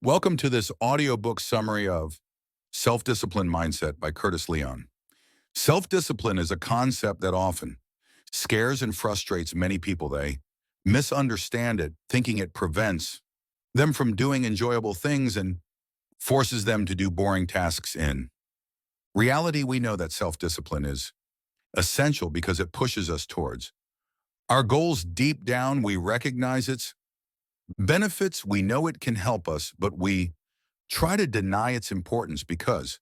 Welcome to this audiobook summary of Self-Discipline Mindset by Curtis Leone. Self-discipline is a concept that often scares and frustrates many people. They misunderstand it, thinking it prevents them from doing enjoyable things and forces them to do boring tasks. In reality, we know that self-discipline is essential because it pushes us towards our goals. Deep down, we recognize its benefits. We know it can help us, but we try to deny its importance because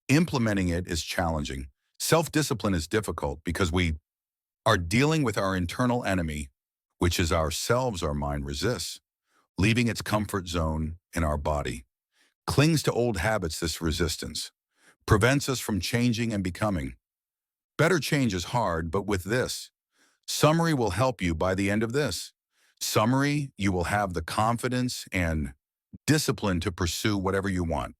implementing it is challenging. Self-discipline is difficult because we are dealing with our internal enemy, which is ourselves. Our mind resists, leaving its comfort zone in our body, clings to old habits. This resistance prevents us from changing and becoming better. Change is hard, but with this summary will help you. By the end of this summary, you will have the confidence and discipline to pursue whatever you want.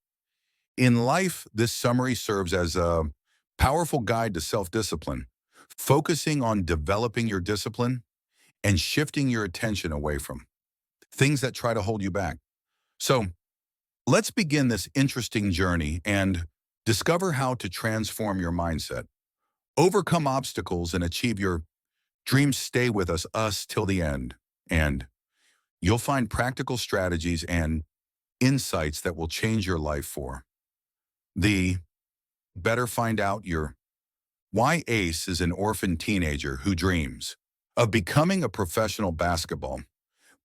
In life, this summary serves as a powerful guide to self-discipline, focusing on developing your discipline and shifting your attention away from things that try to hold you back. So let's begin this interesting journey and discover how to transform your mindset, overcome obstacles, and achieve your dreams. Stay with us till the end, and you'll find practical strategies and insights that will change your life for the better. Find out your why. Ace is an orphan teenager who dreams of becoming a professional basketball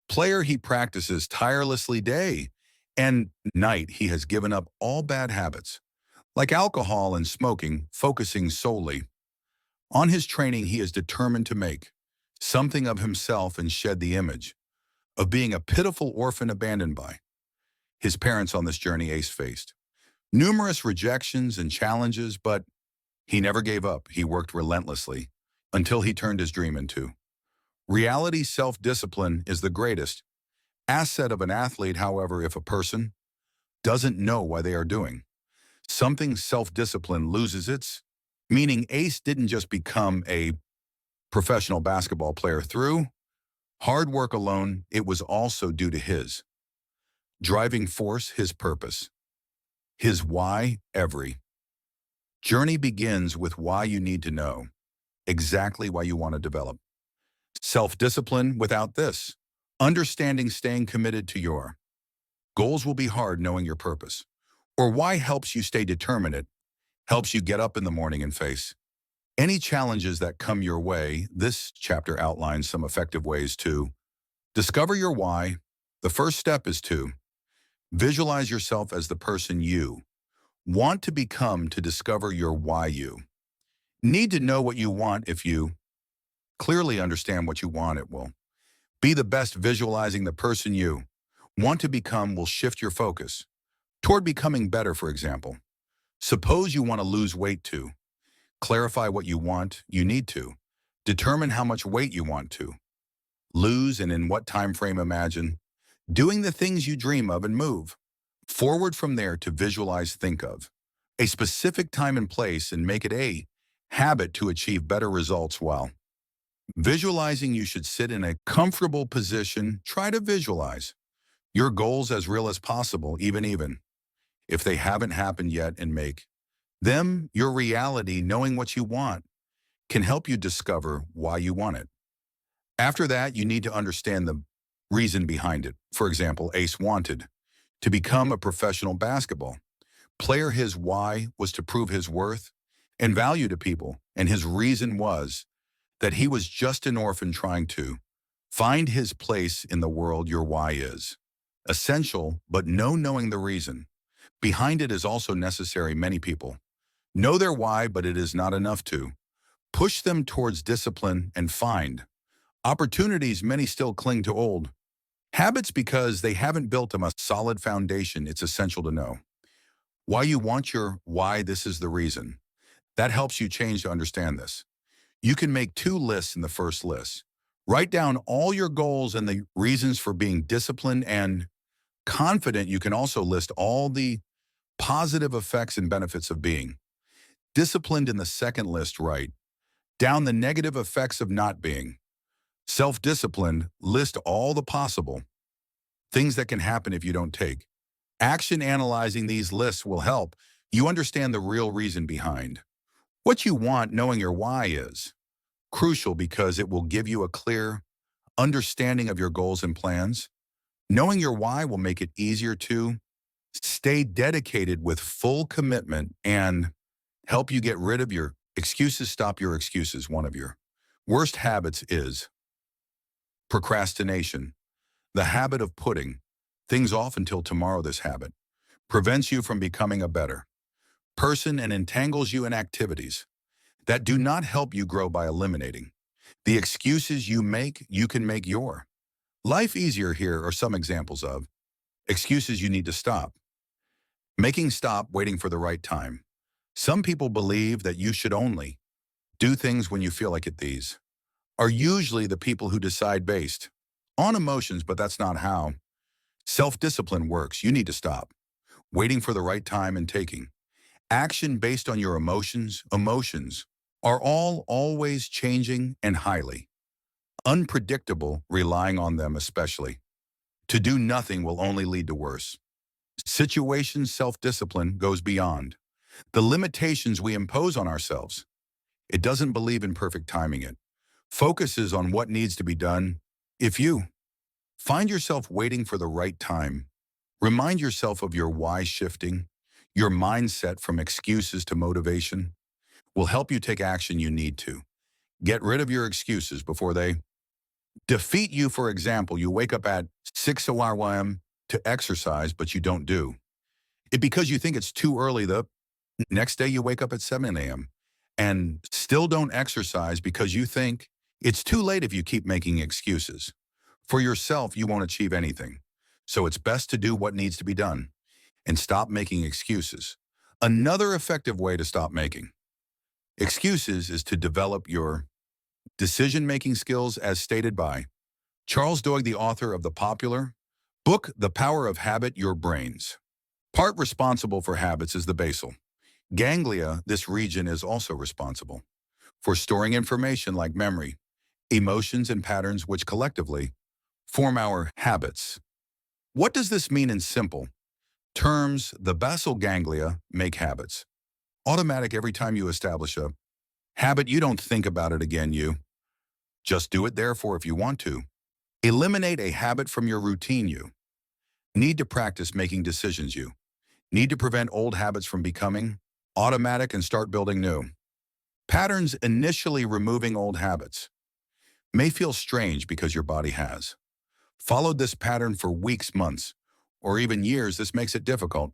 player. He practices tirelessly day and night. He has given up all bad habits like alcohol and smoking, focusing solely on his training. He is determined to make something of himself and shed the image of being a pitiful orphan abandoned by his parents. On this journey, Ace faced numerous rejections and challenges, but he never gave up. He worked relentlessly until he turned his dream into reality. Self-discipline is the greatest asset of an athlete. However, if a person doesn't know why they are doing something, self-discipline loses its meaning. Ace didn't just become a professional basketball player through hard work alone. It was also due to his driving force, his purpose, his why. Every journey begins with why. You need to know exactly why you want to develop self-discipline. Without this understanding, staying committed to your goals will be hard. Knowing your purpose or why helps you stay determined. It helps you get up in the morning and face any challenges that come your way. This chapter outlines some effective ways to discover your why. The first step is to visualize yourself as the person you want to become. To discover your why, you need to know what you want. If you clearly understand what you want, it will be the best. Visualizing the person you want to become will shift your focus toward becoming better. For example, suppose you want to lose weight. To clarify what you want, you need to determine how much weight you want to lose and in what time frame. Imagine doing the things you dream of and move forward from there. To visualize, think of a specific time and place and make it a habit to achieve better results. While visualizing, you should sit in a comfortable position. Try to visualize your goals as real as possible, even if they haven't happened yet, and make them your reality. Knowing what you want can help you discover why you want it. After that, you need to understand the reason behind it. For example, Ace wanted to become a professional basketball player. His why was to prove his worth and value to people, and his reason was that he was just an orphan trying to find his place in the world. Your why is essential, but knowing the reason behind it is also necessary. Many people know their why, but it is not enough to push them towards discipline and find opportunities. Many still cling to old habits because they haven't built them a solid foundation. It's essential to know why you want your why. This is the reason that helps you change. To understand this, you can make two lists. In the first list, write down all your goals and the reasons for being disciplined and confident. You can also list all the positive effects and benefits of being disciplined. In the second list, write down the negative effects of not being self-disciplined. List all the possible things that can happen if you don't take Action analyzing these lists will help you understand the real reason behind what you want. Knowing your why is crucial because it will give you a clear understanding of your goals and plans. Knowing your why will make it easier to stay dedicated with full commitment and help you get rid of your excuses. Stop your excuses. One of your worst habits is procrastination, the habit of putting things off until tomorrow. This habit prevents you from becoming a better person and entangles you in activities that do not help you grow. By eliminating the excuses you make, you can make your life easier. Here are some examples of excuses you need to stop making. Stop waiting for the right time. Some people believe that you should only do things when you feel like it. These are usually the people who decide based on emotions, but that's not how self-discipline works. You need to stop waiting for the right time and taking action based on your emotions. Emotions are always changing and highly unpredictable. Relying on them, especially to do nothing, will only lead to worse situations. Self-discipline goes beyond the limitations we impose on ourselves. It doesn't believe in perfect timing. It focuses on what needs to be done. If you find yourself waiting for the right time, remind yourself of your why. Shifting your mindset from excuses to motivation will help you take action. You need to get rid of your excuses before they defeat you. For example, you wake up at 6 a.m. to exercise, but you don't do it because you think it's too early. The next day you wake up at 7 a.m. and still don't exercise because you think it's too late. If you keep making excuses for yourself, you won't achieve anything. So it's best to do what needs to be done and stop making excuses. Another effective way to stop making excuses is to develop your decision-making skills, as stated by Charles Duhigg, the author of the popular book, The Power of Habit. Your brain's part responsible for habits is the basal ganglia. This region is also responsible for storing information like memory, emotions, and patterns, which collectively form our habits. What does this mean in simple terms? The basal ganglia make habits automatic. Every time you establish a habit, you don't think about it again. You just do it. Therefore, if you want to eliminate a habit from your routine, you need to practice making decisions. You need to prevent old habits from becoming automatic and start building new patterns. Initially, removing old habits may feel strange because your body has followed this pattern for weeks, months, or even years. This makes it difficult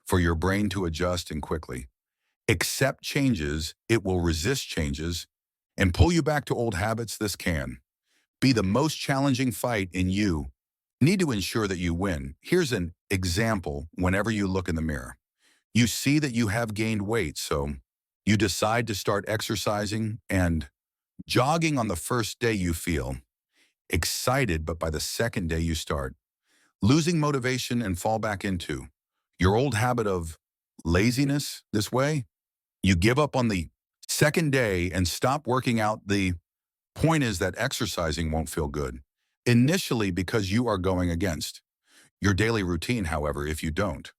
for your brain to adjust and quickly accept changes. It will resist changes and pull you back to old habits. This can be the most challenging fight, and you need to ensure that you win. Here's an example. Whenever you look in the mirror, you see that you have gained weight, so you decide to start exercising and jogging. On the first day, you feel excited, but by the second day, you start losing motivation and fall back into your old habit of laziness. This way, you give up on the second day and stop working out. The point is that exercising won't feel good initially because you are going against your daily routine. However, if you don't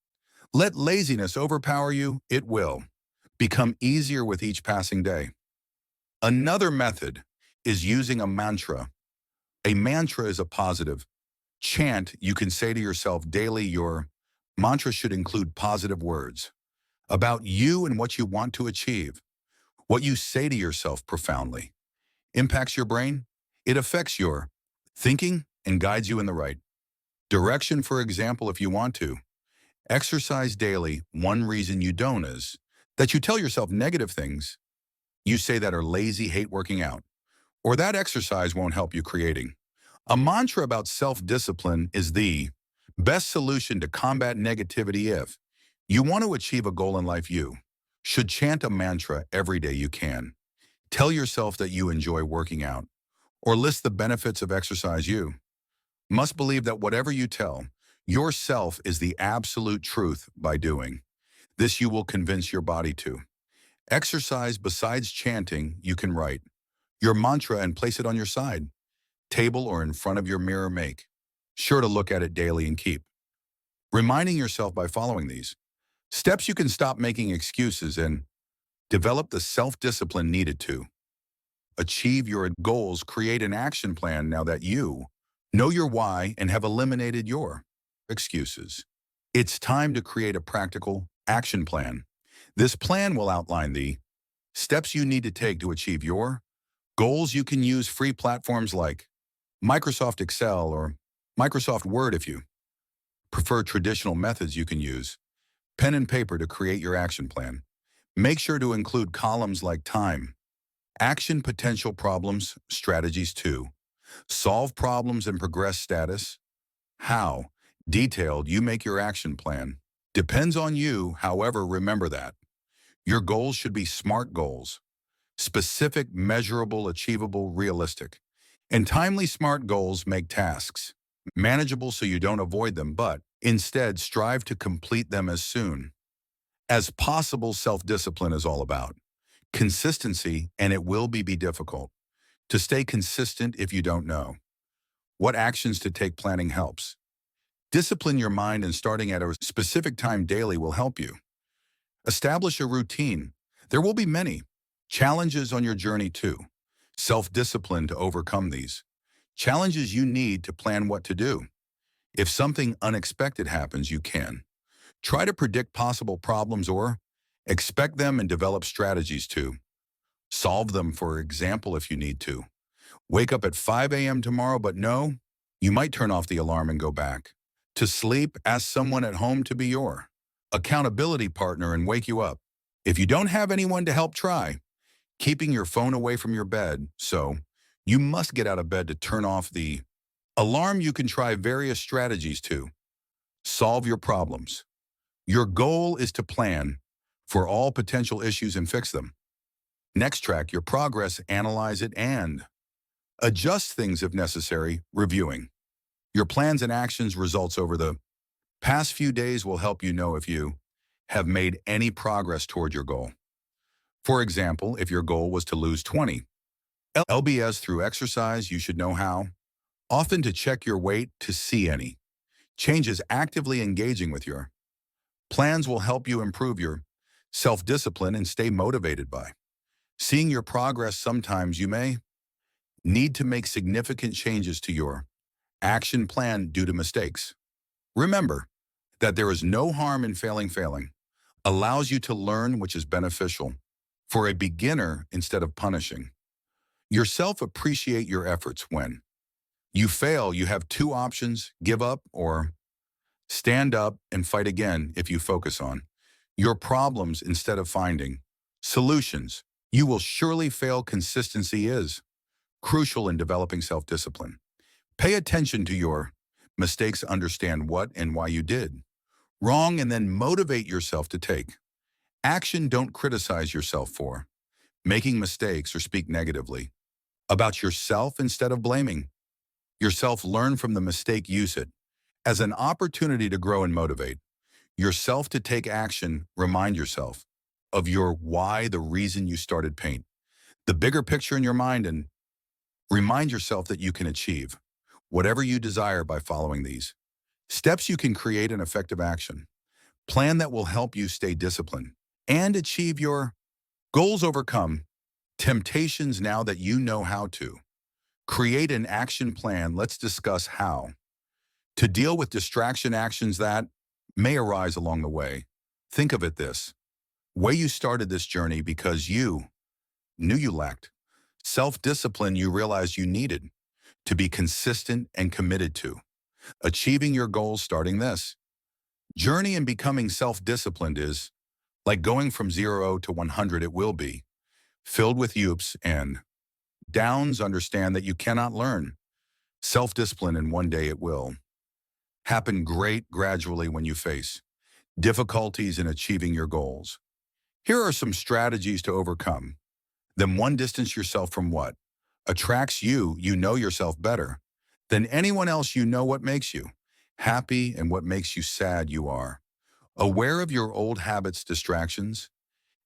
let laziness overpower you, it will become easier with each passing day. Another method is using a mantra. A mantra is a positive chant you can say to yourself daily. Your mantra should include positive words about you and what you want to achieve. What you say to yourself profoundly impacts your brain. It affects your thinking and guides you in the right direction. For example, if you want to exercise daily, one reason you don't is that you tell yourself negative things. You say that are lazy, hate working out, or that exercise won't help you. Creating a mantra about self-discipline is the best solution to combat negativity. If you want to achieve a goal in life, you should chant a mantra every day. You can tell yourself that you enjoy working out or list the benefits of exercise. You must believe that whatever you tell yourself is the absolute truth. By doing this, you will convince your body to exercise. Besides chanting, you can write your mantra and place it on your side table or in front of your mirror. Make sure to look at it daily and keep reminding yourself by following these steps you can stop making excuses and develop the self-discipline needed to achieve your goals. Create an action plan now that you know your why and have eliminated your excuses. It's time to create a practical action plan. This plan will outline the steps you need to take to achieve your goals. You can use free platforms like Microsoft Excel or Microsoft Word. If you prefer traditional methods, you can use pen and paper to create your action plan. Make sure to include columns like time, action, potential problems, strategies to solve problems and progress status. How detailed you make your action plan depends on you. However, remember that your goals should be SMART goals: specific, measurable, achievable, realistic, and timely. SMART goals make tasks manageable so you don't avoid them, but instead strive to complete them as soon as possible. Self-discipline is all about consistency, and it will be difficult to stay consistent if you don't know what actions to take. Planning helps discipline your mind, and starting at a specific time daily will help you establish a routine. There will be many challenges on your journey too. Self-discipline to overcome these challenges, you need to plan what to do. If something unexpected happens, you can try to predict possible problems or expect them and develop strategies to solve them. For example, if you need to wake up at 5 a.m. tomorrow, but no, you might turn off the alarm and go back to sleep. Ask someone at home to be your accountability partner and wake you up. If you don't have anyone to help, try keeping your phone away from your bed. So you must get out of bed to turn off the alarm. You can try various strategies to solve your problems. Your goal is to plan for all potential issues and fix them. Next, track your progress, analyze it, and adjust things if necessary. Reviewing your plans and actions results over the past few days will help you know if you have made any progress toward your goal. For example, if your goal was to lose 20 lbs through exercise, you should know how often to check your weight to see any changes. Actively engaging with your plans will help you improve your self-discipline and stay motivated by seeing your progress. Sometimes you may need to make significant changes to your action plan due to mistakes. Remember that there is no harm in failing. Failing allows you to learn, which is beneficial for a beginner. Instead of punishing yourself, appreciate your efforts. When you fail, you have two options: give up or stand up and fight again. If you focus on your problems instead of finding solutions, you will surely fail. Consistency is crucial in developing self-discipline. Pay attention to your mistakes, understand what and why you did wrong, and then motivate yourself to take action. Don't criticize yourself for making mistakes or speak negatively about yourself. Instead of blaming yourself, learn from the mistake. Use it as an opportunity to grow and motivate yourself to take action. Remind yourself of your why, the reason you started. Paint the bigger picture in your mind and remind yourself that you can achieve whatever you desire by following these steps. You can create an effective action plan that will help you stay disciplined and achieve your goals. Overcome temptations. Now that you know how to create an action plan, let's discuss how to deal with distraction actions that may arise along the way. Think of it this way: you started this journey because you knew you lacked self-discipline. You realized you needed to be consistent and committed to achieving your goals. Starting this journey and becoming self-disciplined is like going from 0 to 100. It will be filled with ups and downs. Understand that you cannot learn self-discipline in one day. It will happen gradually when you face difficulties in achieving your goals. Here are some strategies to overcome them. 1. Distance yourself from what attracts you. You know yourself better than anyone else. You know what makes you happy and what makes you sad. You are aware of your old habits, distractions,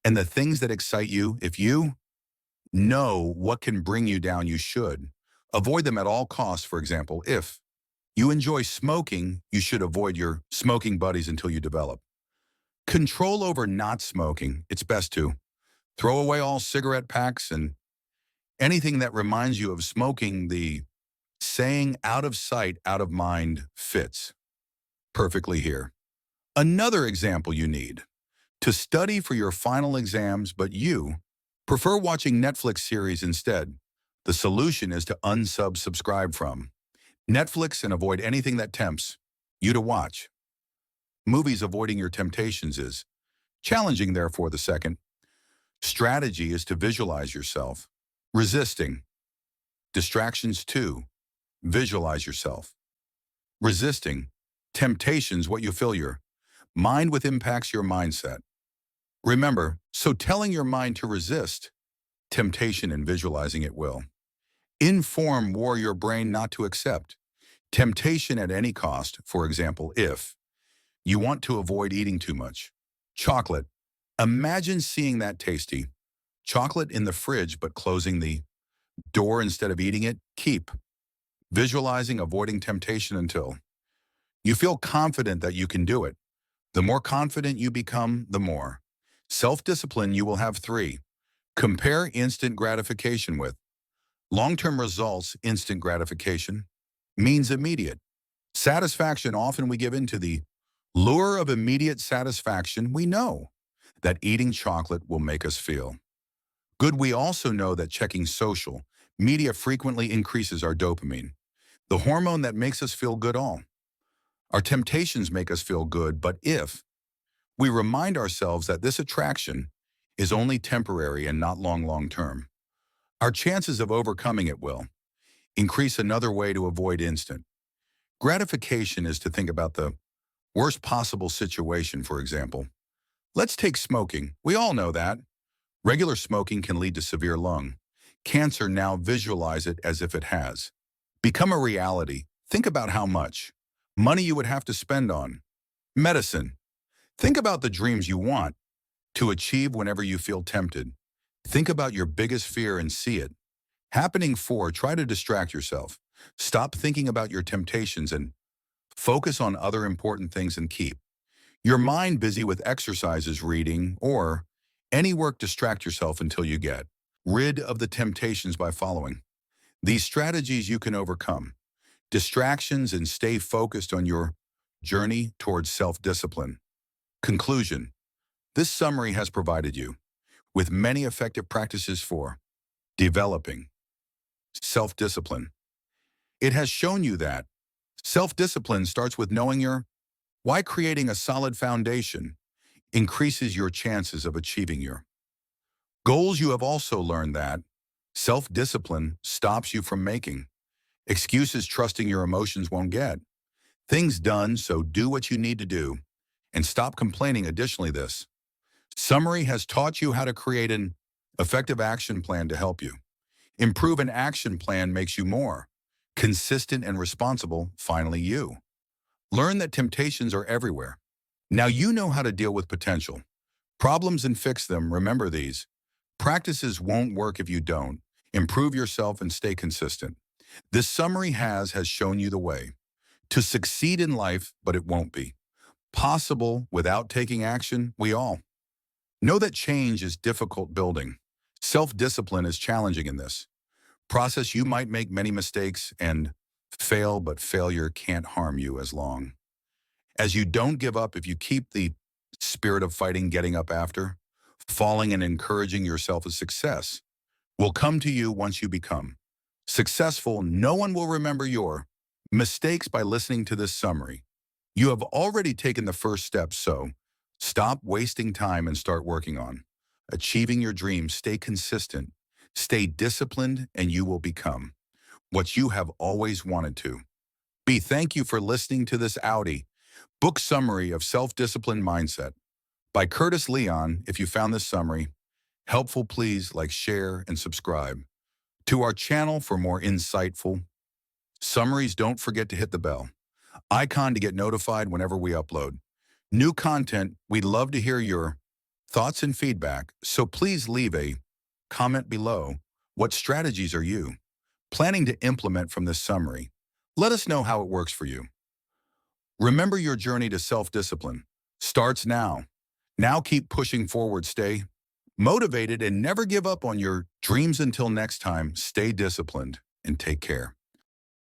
and the things that excite you. If you know what can bring you down, you should avoid them at all costs. For example, if You enjoy smoking, you should avoid your smoking buddies until you develop control over not smoking. It's best to throw away all cigarette packs and anything that reminds you of smoking. The saying out of sight, out of mind fits perfectly here. Another example you need to study for your final exams, but you prefer watching Netflix series instead. The solution is to unsubscribe from Netflix and avoid anything that tempts you to watch. Movies avoiding your temptations is challenging, therefore, the second strategy is to visualize yourself. Resisting distractions 2. Visualize yourself. Resisting temptations, what you fill your mind with impacts your mindset. Remember, so telling your mind to resist temptation and visualizing it will inform your brain not to accept temptation at any cost. For example, if you want to avoid eating too much chocolate, imagine seeing that tasty chocolate in the fridge but closing the door instead of eating it. Keep visualizing avoiding temptation until you feel confident that you can do it. The more confident you become, the more self-discipline you will have. 3. Compare instant gratification with long-term results. Instant gratification means immediate satisfaction. Often we give in to the lure of immediate satisfaction. We know that eating chocolate will make us feel good. We also know that checking social media frequently increases our dopamine, the hormone that makes us feel good. All our temptations make us feel good, but if we remind ourselves that this attraction is only temporary and not long-term, our chances of overcoming it will increase. Another way to avoid instant gratification is to think about the worst possible situation. For example, let's take smoking. We all know that regular smoking can lead to severe lung cancer. Now visualize it as if it has become a reality. Think about how much money you would have to spend on medicine. Think about the dreams you want to achieve whenever you feel tempted. Think about your biggest fear and see it happening. 4. Try to distract yourself. Stop thinking about your temptations and focus on other important things and keep your mind busy with exercises, reading, or any work. Distract yourself until you get rid of the temptations by following these strategies. You can overcome distractions and stay focused on your journey towards self-discipline. Conclusion: this summary has provided you with many effective practices for developing self-discipline. It has shown you that self-discipline starts with knowing your why. Creating a solid foundation increases your chances of achieving your goals. You have also learned that self-discipline stops you from making excuses, trusting your emotions won't get things done, so do what you need to do and stop complaining. Additionally, this summary has taught you how to create an effective action plan to help you improve. An action plan makes you more consistent and responsible. Finally, you learn that temptations are everywhere. Now you know how to deal with potential problems and fix them. Remember, these practices won't work if you don't improve yourself and stay consistent. This summary has shown you the way to succeed in life, but it won't be possible without taking action. We all know that change is difficult. Building self-discipline is challenging. In this process, you might make many mistakes and fail, but failure can't harm you as long as you don't give up. If you keep the spirit of fighting, getting up after falling, and encouraging yourself, as success will come to you. Once you become successful, no one will remember your mistakes. By listening to this summary, you have already taken the first step, so stop wasting time and start working on achieving your dreams. Stay consistent, stay disciplined, and you will become what you have always wanted to be. Thank you for listening to this audiobook summary of Self-Discipline Mindset by Curtis Leone. If you found this summary helpful, please like, share, and subscribe to our channel for more insightful summaries. Don't forget to hit the bell icon to get notified whenever we upload new content. We'd love to hear your thoughts and feedback, so please leave a comment below. What strategies are you planning to implement from this summary? Let us know how it works for you. Remember, your journey to self-discipline starts now. Now keep pushing forward, stay motivated, and never give up on your dreams. Until next time, stay disciplined and take care.